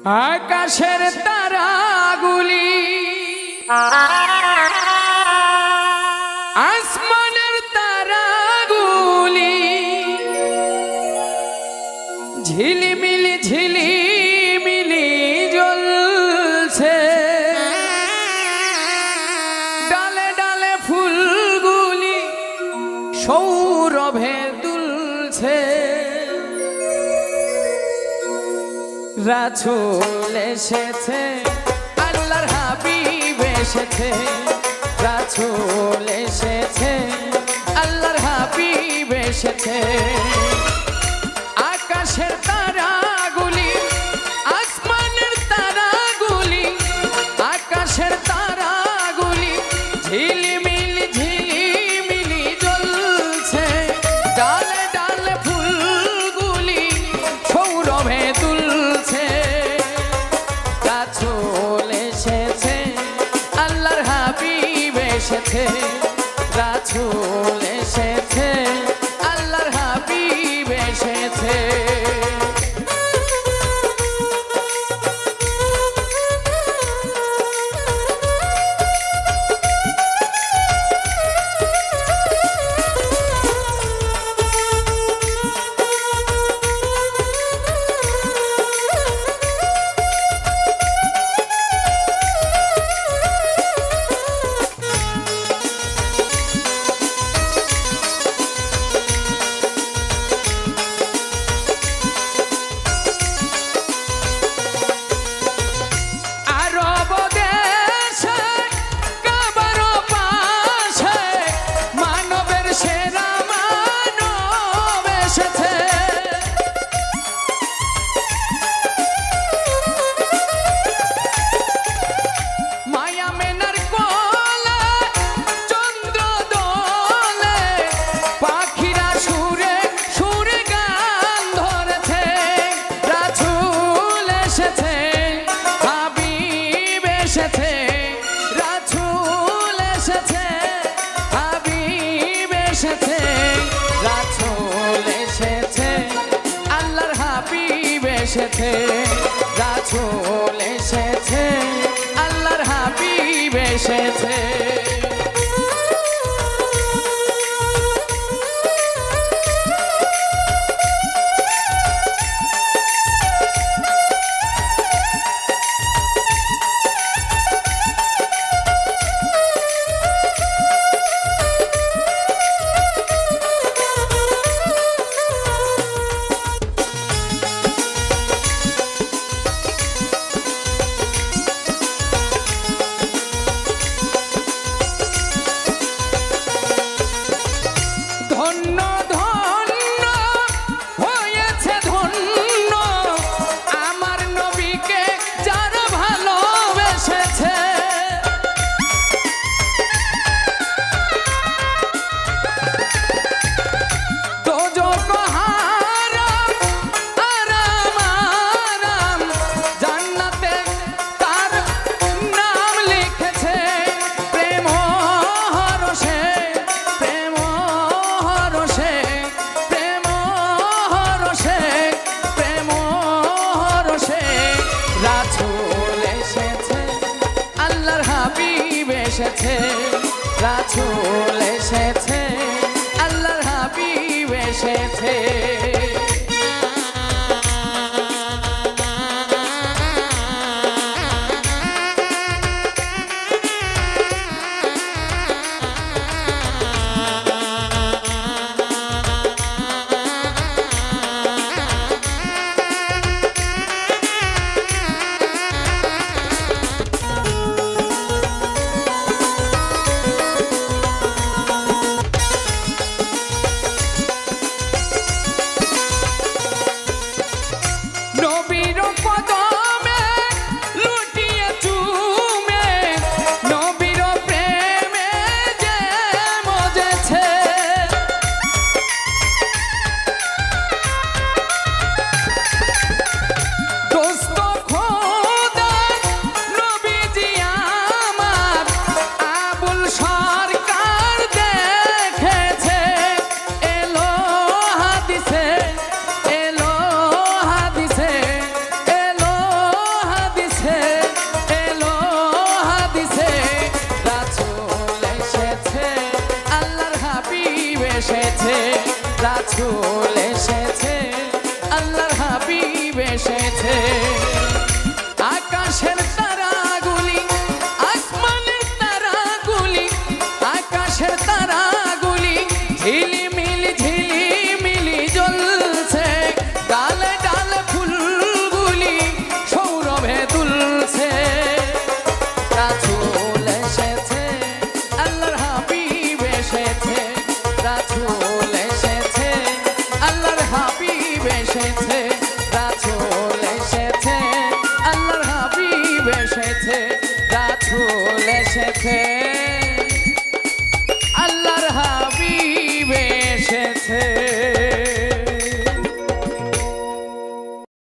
আকাশের তারাগুলি আসমানের তারাগুলি ঝিলিমিলি ঝিলিমিলি জ্বলছে, ডালে ডালে ফুলগুলি সৌরভে দুলছে। রাসূল এসেছে, আল্লাহর হাবিব এসেছে, রাসূল এসেছে, আল্লাহর হাবিব এসেছে। আকাশের তারাগুলি আসমানের তারাগুলি, আকাশের তারাগুলি ঝিলিমিলি ঝিলিমিলি জ্বলছে, ডালে ডালে ফুলগুলি সৌরভে দুলছে। রাসূল এসেছে, আল্লাহর হাবিব এসেছে, রাসূল এসেছে, আল্লাহর হাবিব এসেছে। রাসূল এসেছে, আল্লাহর হাবিব এসেছে, রাসূল এসেছে, আল্লাহর হাবিব এসেছে। রাসূল এসেছে, আল্লাহর হাবিব এসেছে। এসেছে রাসূল এসেছে আল্লাহর হাবিব এসেছে আকাশের তারাগুলি আসমানের তারাগুলি আকাশের তারাগুলি ঝিলিমিলি জ্বলছে ডালে ডালে ফুলগুলি সৌরভে দুলছে রাসূল এসেছে আল্লাহর হাবিব এসেছে রাসূল এসেছে আল্লাহর হাবিব এসেছে রাসূল এসেছে আল্লাহর হাবিব এসেছে রাসূল এসেছে আল্লাহর হাবিব এসেছে